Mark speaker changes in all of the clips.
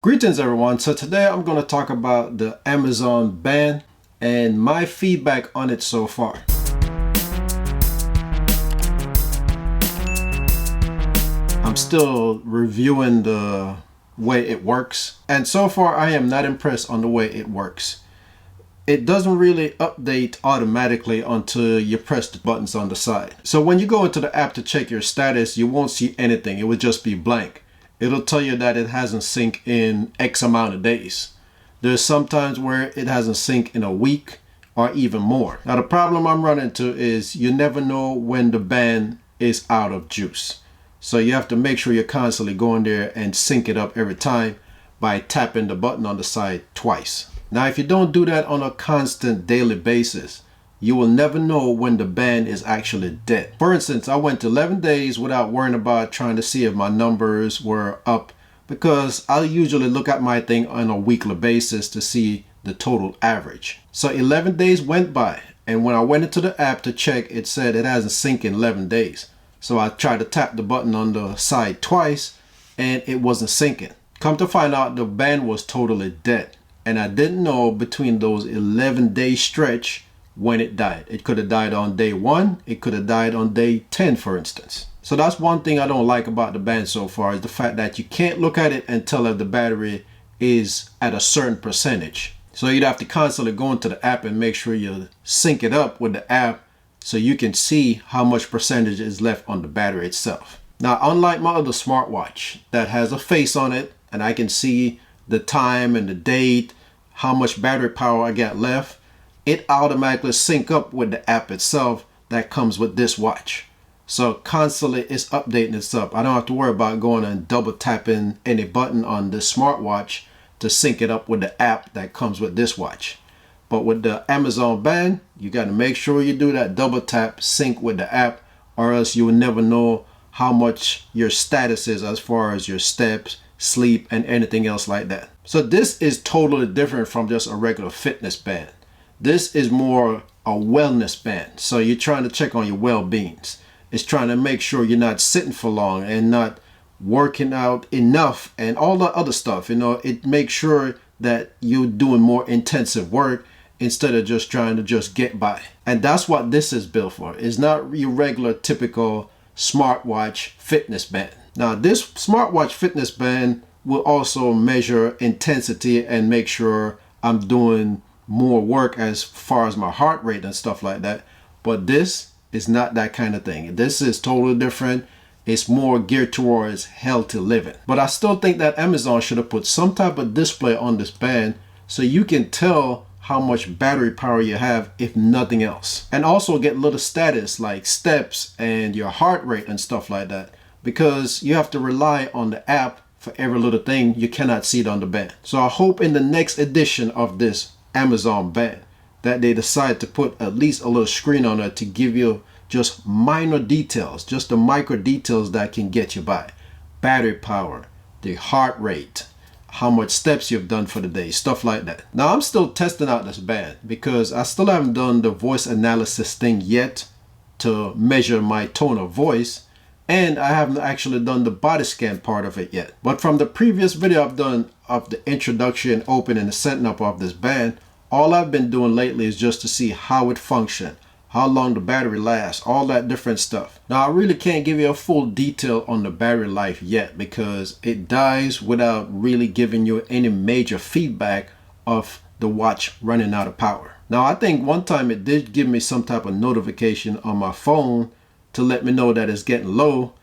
Speaker 1: Greetings everyone. So today I'm going to talk about the Amazon band and my feedback on it so far. I'm still reviewing the way it works, and so far I am not impressed on the way it works. It doesn't really update automatically until you press the buttons on the side. So when you go into the app to check your status, you won't see anything. It will just be blank. It'll tell you that it hasn't synced in X amount of days. There's sometimes where it hasn't synced in a week or even more. Now the problem I'm running into is you never know when the band is out of juice. So you have to make sure you're constantly going there and sync it up every time by tapping the button on the side twice. Now if you don't do that on a constant daily basis, you will never know when the band is actually dead. For instance, I went 11 days without worrying about trying to see if my numbers were up, because I usually look at my thing on a weekly basis to see the total average. So 11 days went by, and when I went into the app to check, it said it hasn't synced in 11 days. So I tried to tap the button on the side twice and it wasn't syncing. Come to find out, the band was totally dead, and I didn't know between those 11-day stretch when it died. It could have died on day 1, it could have died on day 10, for instance. So that's one thing I don't like about the band so far, is the fact that you can't look at it and tell if the battery is at a certain percentage. So you'd have to constantly go into the app and make sure you sync it up with the app so you can see how much percentage is left on the battery itself. Now, unlike my other smartwatch that has a face on it and I can see the time and the date, how much battery power I got left, it automatically sync up with the app itself that comes with this watch. So constantly it's updating itself. I don't have to worry about going and double tapping any button on this smartwatch to sync it up with the app that comes with this watch. But with the Amazon band, you got to make sure you do that double tap sync with the app, or else you will never know how much your status is as far as your steps, sleep, and anything else like that. So this is totally different from just a regular fitness band. This is more a wellness band. So you're trying to check on your well-beings. It's trying to make sure you're not sitting for long and not working out enough and all the other stuff. You know, it makes sure that you're doing more intensive work instead of just trying to just get by. And that's what this is built for. It's not your regular typical smartwatch fitness band. Now this smartwatch fitness band will also measure intensity and make sure I'm doing more work as far as my heart rate and stuff like that. But this is not that kind of thing. This is totally different. It's more geared towards healthy living. But I still think that Amazon should have put some type of display on this band so you can tell how much battery power you have, if nothing else. And also get little status like steps and your heart rate and stuff like that, because you have to rely on the app for every little thing. You cannot see it on the band. So I hope in the next edition of this Amazon band that they decide to put at least a little screen on it to give you just minor details, just the micro details that can get you by. Battery power, the heart rate, how much steps you've done for the day, stuff like that. Now I'm still testing out this band because I still haven't done the voice analysis thing yet to measure my tone of voice, and I haven't actually done the body scan part of it yet. But from the previous video I've done of the introduction, opening, and setting up of this band, all I've been doing lately is just to see how it functions, how long the battery lasts, all that different stuff. Now I really can't give you a full detail on the battery life yet because it dies without really giving you any major feedback of the watch running out of power. Now I think one time it did give me some type of notification on my phone to let me know that it's getting low,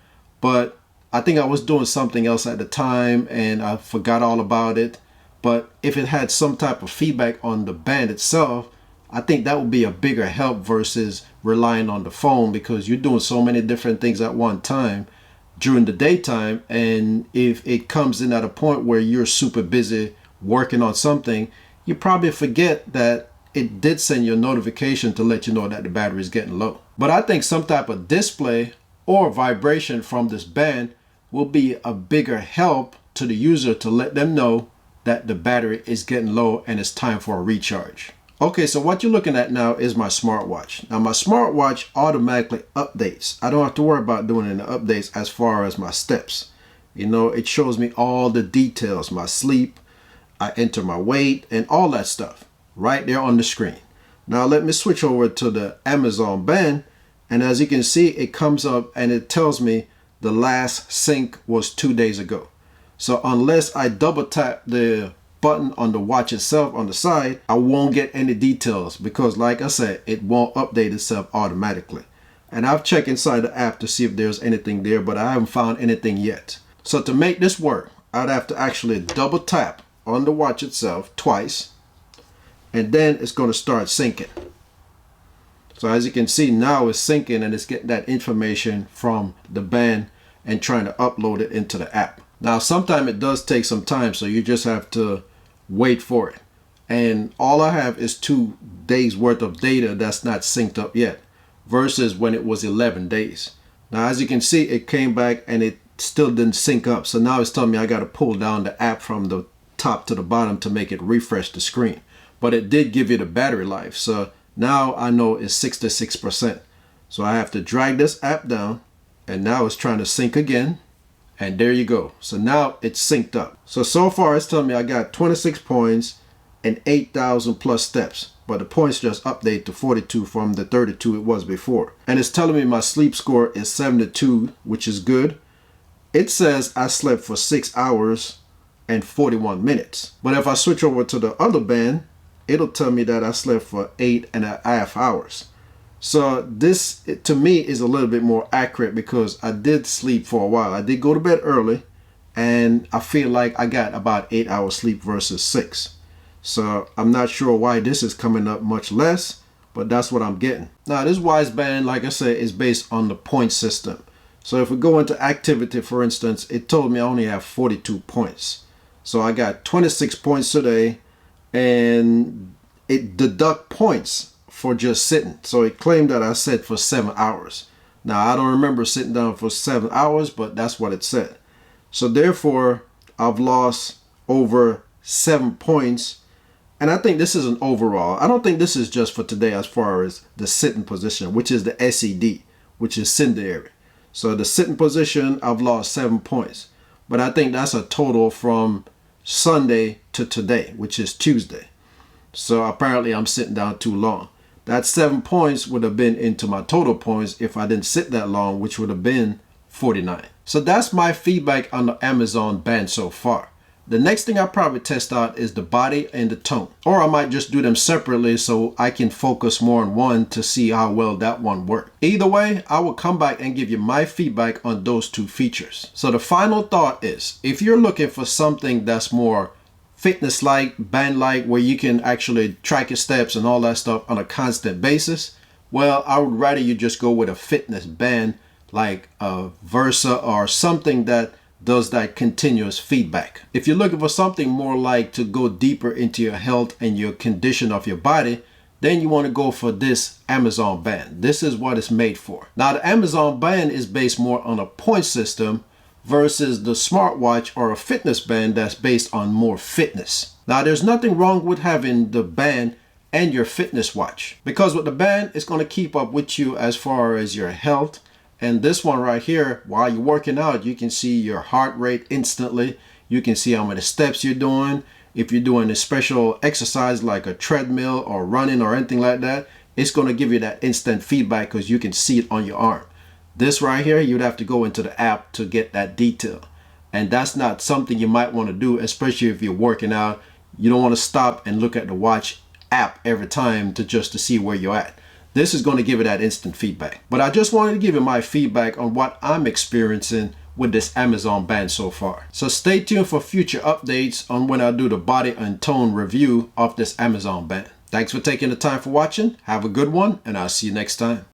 Speaker 1: but I think I was doing something else at the time and I forgot all about it. But if it had some type of feedback on the band itself, I think that would be a bigger help versus relying on the phone, because you're doing so many different things at one time during the daytime. And if it comes in at a point where you're super busy working on something, you probably forget that it did send you a notification to let you know that the battery is getting low. But I think some type of display or vibration from this band will be a bigger help to the user to let them know that the battery is getting low and it's time for a recharge. Okay, so what you're looking at now is my smartwatch. Now my smartwatch automatically updates. I don't have to worry about doing any updates as far as my steps. You know, it shows me all the details, my sleep, I enter my weight and all that stuff right there on the screen. Now let me switch over to the Amazon band, and as you can see, it comes up and it tells me the last sync was 2 days ago. So unless I double tap the button on the watch itself on the side, I won't get any details because, like I said, it won't update itself automatically. And I've checked inside the app to see if there's anything there, but I haven't found anything yet. So to make this work, I'd have to actually double tap on the watch itself twice, and then it's going to start syncing. So as you can see, now it's syncing and it's getting that information from the band and trying to upload it into the app. Now sometimes it does take some time, so you just have to wait for it. And all I have is 2 days worth of data that's not synced up yet, versus when it was 11 days. Now as you can see, it came back and it still didn't sync up. So now it's telling me I got to pull down the app from the top to the bottom to make it refresh the screen. But it did give you the battery life. So now I know it's 66%. So I have to drag this app down, and now it's trying to sync again. And there you go. So now it's synced up. So far it's telling me I got 26 points and 8,000 plus steps. But the points just update to 42 from the 32 it was before. And it's telling me my sleep score is 72, which is good. It says I slept for 6 hours and 41 minutes. But if I switch over to the other band, it'll tell me that I slept for 8.5 hours. So this, to me, is a little bit more accurate because I did sleep for a while. I did go to bed early, and I feel like I got about 8 hours sleep versus 6. So I'm not sure why this is coming up much less, but that's what I'm getting. Now this Wise band, like I said, is based on the point system. So if we go into activity, for instance, it told me I only have 42 points. So I got 26 points today, and it deduct points for just sitting. So it claimed that I sat for 7 hours. Now I don't remember sitting down for 7 hours, but that's what it said. So therefore I've lost over 7 points. And I think this is an overall. I don't think this is just for today as far as the sitting position, which is the SED, which is sedentary. So the sitting position, I've lost 7 points. But I think that's a total from Sunday to today, which is Tuesday. So apparently I'm sitting down too long. That 7 points would have been into my total points if I didn't sit that long, which would have been 49. So that's my feedback on the Amazon band so far. The next thing I'll probably test out is the body and the tone. Or I might just do them separately so I can focus more on one to see how well that one worked. Either way, I will come back and give you my feedback on those 2 features. So the final thought is, if you're looking for something that's more fitness-like, band-like, where you can actually track your steps and all that stuff on a constant basis, well, I would rather you just go with a fitness band like a Versa or something that does that continuous feedback. If you're looking for something more like to go deeper into your health and your condition of your body, then you want to go for this Amazon band. This is what it's made for. Now the Amazon band is based more on a point system versus the smartwatch or a fitness band that's based on more fitness. Now there's nothing wrong with having the band and your fitness watch, because with the band it's going to keep up with you as far as your health. And this one right here, while you're working out, you can see your heart rate instantly. You can see how many steps you're doing. If you're doing a special exercise like a treadmill or running or anything like that, it's going to give you that instant feedback because you can see it on your arm. This right here, you'd have to go into the app to get that detail. And that's not something you might want to do, especially if you're working out. You don't want to stop and look at the watch app every time to see where you're at. This is going to give it that instant feedback. But I just wanted to give you my feedback on what I'm experiencing with this Amazon band so far. So stay tuned for future updates on when I do the body and tone review of this Amazon band. Thanks for taking the time for watching. Have a good one, and I'll see you next time.